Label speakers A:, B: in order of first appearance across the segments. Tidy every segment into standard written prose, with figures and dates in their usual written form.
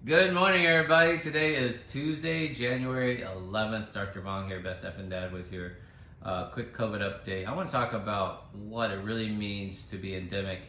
A: Good morning, everybody. Today is Tuesday, January 11th. Dr. Vuong here, Best Effin' Dad, with your quick COVID update. I want to talk about what it really means to be endemic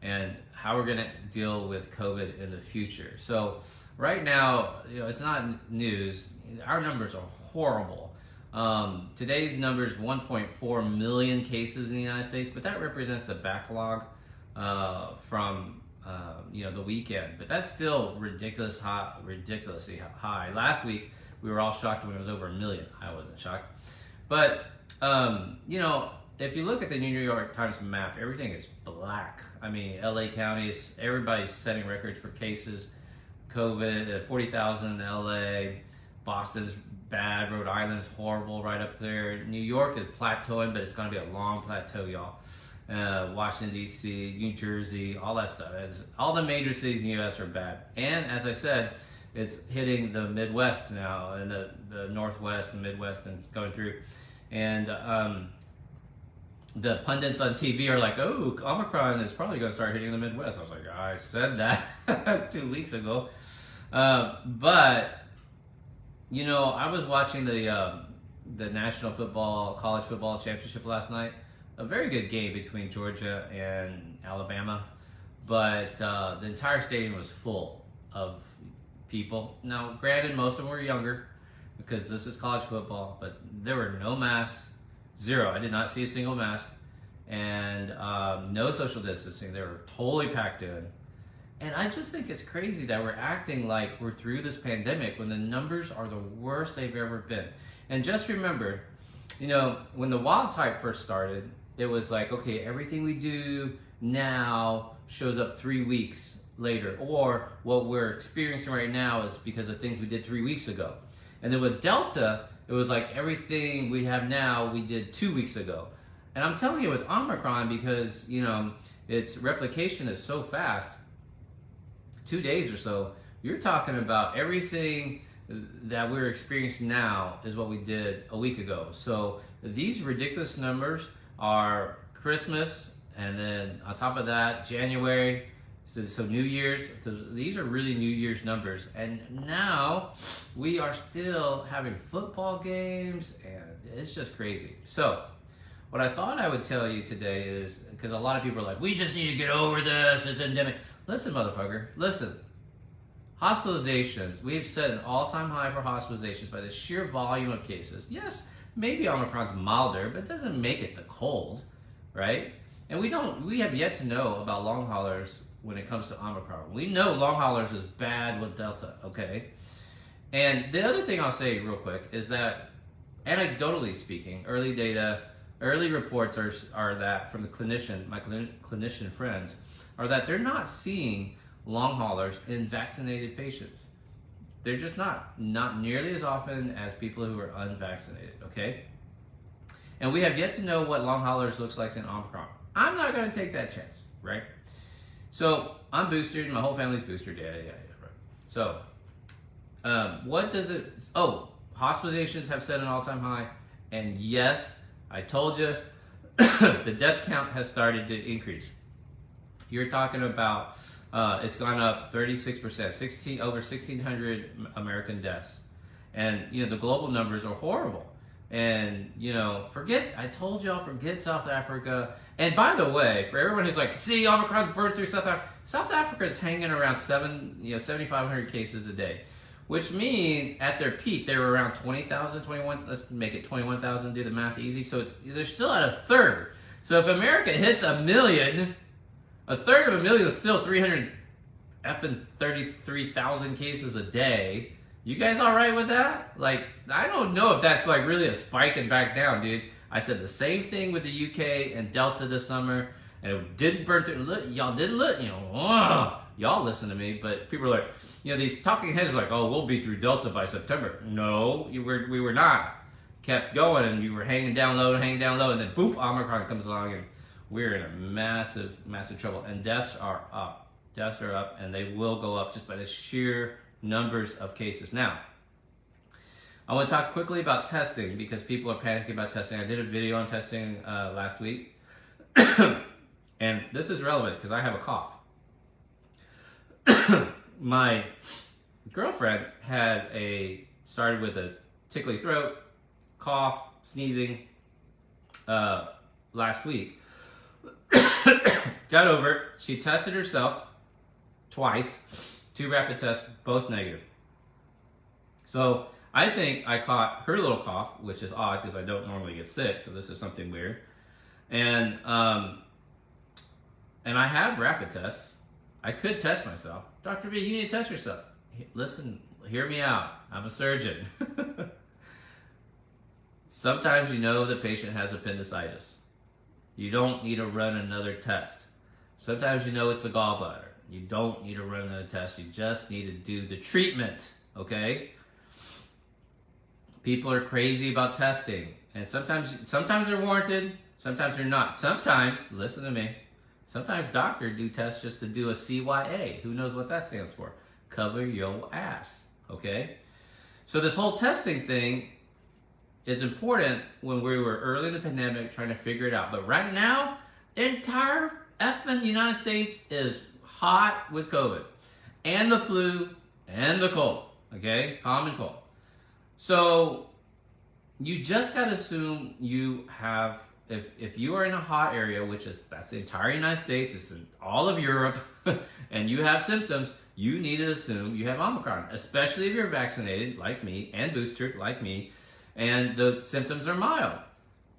A: and how we're going to deal with COVID in the future. So, right now, it's not news. Our numbers are horrible. Today's numbers 1.4 million cases in the United States, but that represents the backlog from the weekend, but that's still ridiculously high. Last week we were all shocked when it was over a million. I wasn't shocked, but if you look at the New York Times map, everything is black. I mean, LA County, everybody's setting records for cases. COVID, 40,000 in LA. Boston's bad. Rhode Island's horrible right up there. New York is plateauing, but it's going to be a long plateau, y'all. Washington, D.C., New Jersey, all that stuff. All the major cities in the U.S. are bad. And as I said, it's hitting the Midwest now, and the Northwest and Midwest, and going through. And the pundits on TV are like, oh, Omicron is probably going to start hitting the Midwest. I was like, I said that 2 weeks ago. But, I was watching the National Football, College Football Championship last night. A very good game between Georgia and Alabama, but the entire stadium was full of people. Now, granted, most of them were younger because this is college football, but there were no masks, zero. I did not see a single mask, and no social distancing. They were totally packed in. And I just think it's crazy that we're acting like we're through this pandemic when the numbers are the worst they've ever been. And just remember, when the wild type first started, it was like, okay, everything we do now shows up 3 weeks later, or what we're experiencing right now is because of things we did 3 weeks ago. And then with Delta, it was like everything we have now we did 2 weeks ago. And I'm telling you, with Omicron, because its replication is so fast, 2 days or so, you're talking about everything that we're experiencing now is what we did a week ago. So these ridiculous numbers are Christmas, and then on top of that, January, so New Year's. So these are really New Year's numbers. And now we are still having football games, and it's just crazy. So what I thought I would tell you today is, because a lot of people are like, we just need to get over this, it's endemic. Listen, motherfucker, listen. Hospitalizations, we've set an all-time high for hospitalizations by the sheer volume of cases. Yes, maybe Omicron's milder, but it doesn't make it the cold, right? And we have yet to know about long haulers when it comes to Omicron. We know long haulers is bad with Delta, okay? And the other thing I'll say real quick is that, anecdotally speaking, early data, early reports are that from the my clinician friends, are that they're not seeing long haulers in vaccinated patients. They're just not nearly as often as people who are unvaccinated, okay? And we have yet to know what long haulers looks like in Omicron. I'm not going to take that chance, right? So I'm boosted, my whole family's boosted, yeah, right. So what does it, hospitalizations have set an all-time high, and yes, I told you, the death count has started to increase. You're talking about it's gone up 36%, over 1,600 American deaths. And, the global numbers are horrible. And, I told y'all, forget South Africa. And by the way, for everyone who's like, see, Omicron burned through South Africa. South Africa is hanging around 7,500 cases a day, which means at their peak, they were around 20,000, 21, let's make it 21,000, do the math easy. So they're still at a third. So if America hits a million, a third of a million is still 33,000 cases a day. You guys all right with that? Like, I don't know if that's like really a spike and back down, dude. I said the same thing with the UK and Delta this summer, and it didn't burn through. Y'all didn't y'all listen to me, but people are like, these talking heads are like, oh, we'll be through Delta by September. No, we were not. Kept going, and you were hanging down low, and then boop, Omicron comes along, and we're in a massive, massive trouble. And deaths are up. Deaths are up, and they will go up just by the sheer numbers of cases. Now, I want to talk quickly about testing because people are panicking about testing. I did a video on testing last week. And this is relevant because I have a cough. My girlfriend started with a tickly throat, cough, sneezing last week. Got over it. She tested herself twice, 2 rapid tests, both negative. So I think I caught her little cough, which is odd because I don't normally get sick, so this is something weird. And I have rapid tests. I could test myself. Dr. B, you need to test yourself. Listen, hear me out. I'm a surgeon. Sometimes you know the patient has appendicitis. You don't need to run another test. Sometimes you know it's the gallbladder. You don't need to run another test. You just need to do the treatment, okay? People are crazy about testing. And sometimes they're warranted, sometimes they're not. Sometimes, listen to me, sometimes doctors do tests just to do a CYA. Who knows what that stands for? Cover your ass, okay? So this whole testing thing is important when we were early in the pandemic trying to figure it out. But right now, the entire effing United States is hot with COVID and the flu and the cold, okay? Common cold. So you just got to assume you have, if you are in a hot area, that's the entire United States, it's all of Europe, and you have symptoms, you need to assume you have Omicron, especially if you're vaccinated like me and boosted like me, and the symptoms are mild,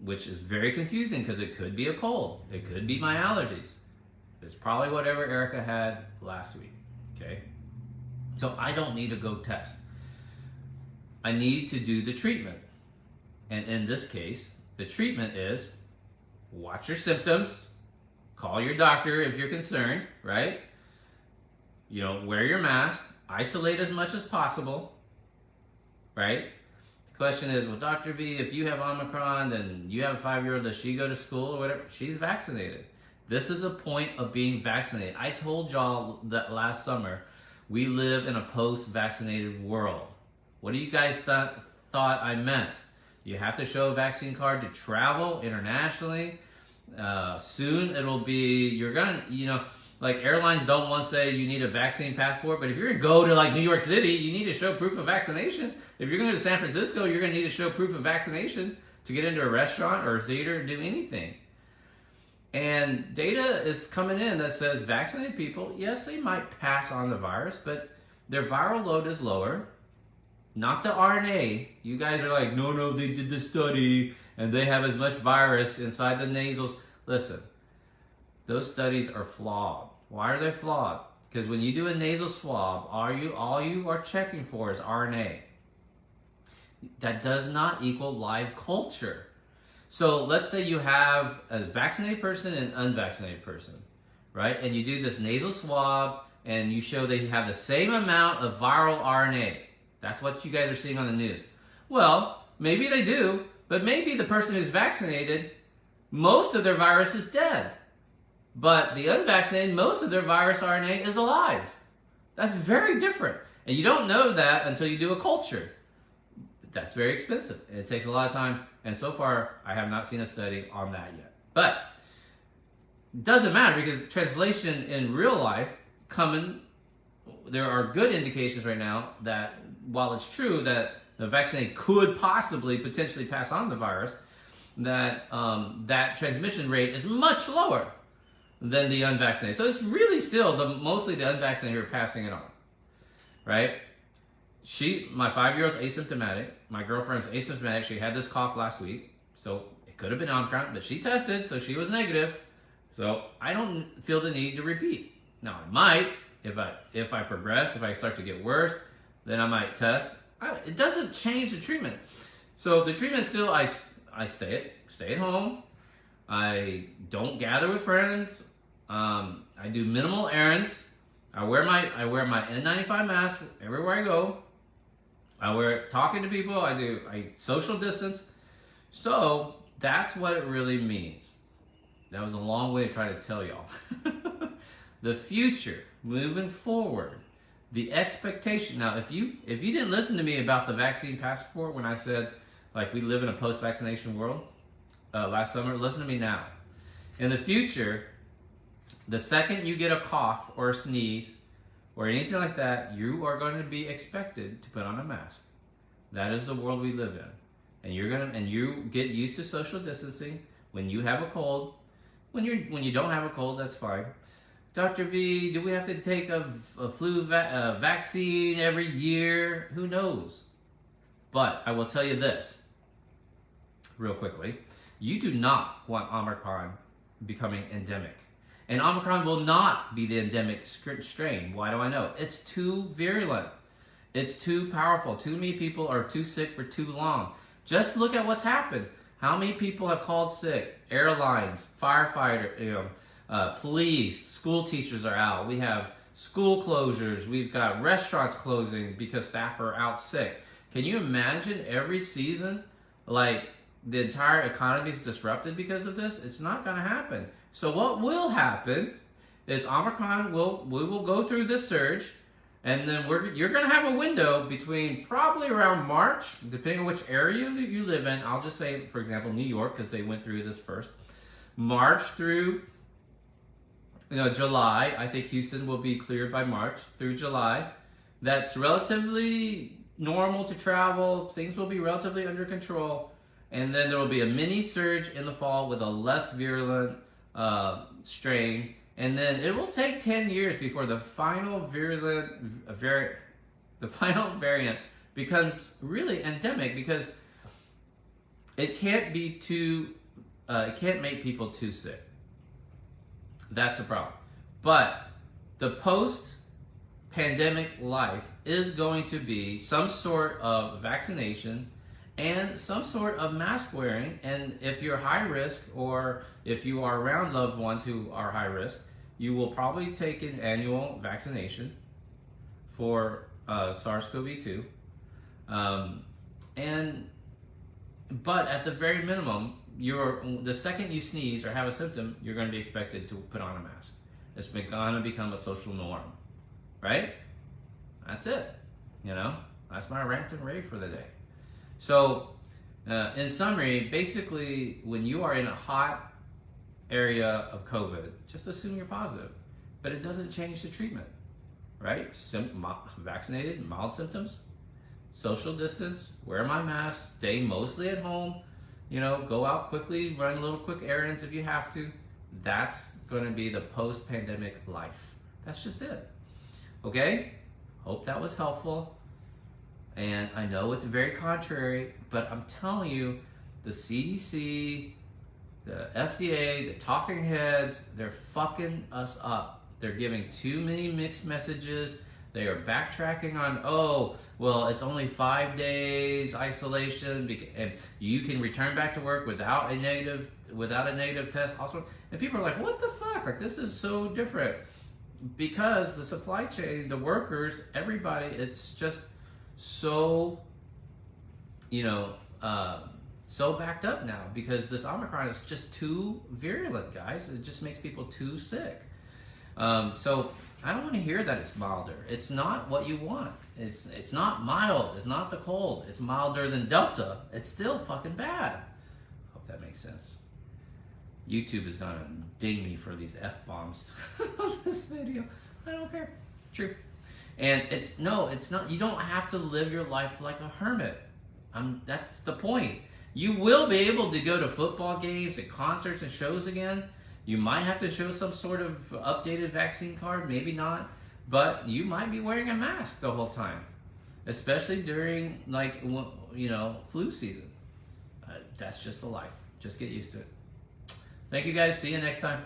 A: which is very confusing because it could be a cold, it could be my allergies. It's probably whatever Erica had last week, okay? So I don't need to go test. I need to do the treatment. And in this case, the treatment is watch your symptoms, call your doctor if you're concerned, right? You know, wear your mask, isolate as much as possible, right? The question is, well, Dr. V, if you have Omicron, then you have a 5-year-old, does she go to school or whatever? She's vaccinated. This is a point of being vaccinated. I told y'all that last summer, we live in a post-vaccinated world. What do you guys thought I meant? You have to show a vaccine card to travel internationally. Soon it'll be, you're gonna, like airlines don't want to say you need a vaccine passport, but if you're gonna go to like New York City, you need to show proof of vaccination. If you're going to San Francisco, you're gonna need to show proof of vaccination to get into a restaurant or a theater or do anything. And data is coming in that says vaccinated people, yes, they might pass on the virus, but their viral load is lower. Not the RNA. You guys are like, no, they did the study and they have as much virus inside the nasals. Listen, those studies are flawed. Why are they flawed? Because when you do a nasal swab, all you are checking for is RNA. That does not equal live culture. So let's say you have a vaccinated person and an unvaccinated person, right? And you do this nasal swab and you show they have the same amount of viral RNA. That's what you guys are seeing on the news. Well, maybe they do, but maybe the person who's vaccinated, most of their virus is dead. But the unvaccinated, most of their virus RNA is alive. That's very different. And you don't know that until you do a culture. That's very expensive. It takes a lot of time. And so far, I have not seen a study on that yet. But it doesn't matter because translation in real life there are good indications right now that while it's true that the vaccinated could potentially pass on the virus, that that transmission rate is much lower than the unvaccinated. So it's really still mostly the unvaccinated who are passing it on, right? My 5-year-old's asymptomatic. My girlfriend's asymptomatic. She had this cough last week, so it could have been Omicron, but she tested, so she was negative. So I don't feel the need to repeat. Now I might, if I progress, if I start to get worse, then I might test. It doesn't change the treatment. So the treatment still, I stay at home. I don't gather with friends. I do minimal errands. I wear my N95 mask everywhere I go. I wear it talking to people. I social distance. So that's what it really means. That was a long way to try to tell y'all. The future, moving forward, the expectation. Now, if you didn't listen to me about the vaccine passport when I said like we live in a post-vaccination world last summer, listen to me now. In the future, the second you get a cough or a sneeze or anything like that, you are going to be expected to put on a mask. That is the world we live in. And you get used to social distancing when you have a cold. When you don't have a cold, that's fine. Dr. V, do we have to take a flu vaccine every year? Who knows? But I will tell you this, real quickly. You do not want Omicron becoming endemic. And Omicron will not be the endemic strain. Why do I know? It's too virulent. It's too powerful. Too many people are too sick for too long. Just look at what's happened. How many people have called sick? Airlines, firefighter, police, school teachers are out. We have school closures. We've got restaurants closing because staff are out sick. Can you imagine every season, like the entire economy is disrupted because of this? It's not going to happen. So what will happen is Omicron we will go through this surge, and then you're going to have a window between probably around March, depending on which area you live in. I'll just say, for example, New York, because they went through this first. March through July. I think Houston will be cleared by March through July. That's relatively normal to travel. Things will be relatively under control. And then there will be a mini surge in the fall with a less virulent strain. And then it will take 10 years before the final variant becomes really endemic, because it can't be it can't make people too sick. That's the problem. But the post-pandemic life is going to be some sort of vaccination and some sort of mask wearing. And if you're high risk, or if you are around loved ones who are high risk, you will probably take an annual vaccination for SARS CoV-2. But at the very minimum, the second you sneeze or have a symptom, you're going to be expected to put on a mask. It's going to become a social norm, right? That's it. That's my rant and rave for the day. So, in summary, basically, when you are in a hot area of COVID, just assume you're positive. But it doesn't change the treatment, right? Vaccinated, mild symptoms, social distance, wear my mask, stay mostly at home, go out quickly, run little quick errands if you have to. That's going to be the post-pandemic life. That's just it. Okay? Hope that was helpful. And I know it's very contrary, but I'm telling you, the CDC, the FDA, the talking heads, they're fucking us up. They're giving too many mixed messages. They are backtracking on, it's only 5 days isolation, and you can return back to work without a negative test. Also, and people are like, what the fuck? Like, this is so different. Because the supply chain, the workers, everybody, it's just so, so backed up now, because this Omicron is just too virulent, guys. It just makes people too sick. So I don't want to hear that it's milder. It's not what you want. It's not mild. It's not the cold. It's milder than Delta. It's still fucking bad. Hope that makes sense. YouTube is gonna ding me for these F-bombs on this video. I don't care. True. And it's not. You don't have to live your life like a hermit. That's the point. You will be able to go to football games and concerts and shows again. You might have to show some sort of updated vaccine card, maybe not, but you might be wearing a mask the whole time, especially during flu season. That's just the life. Just get used to it. Thank you guys. See you next time.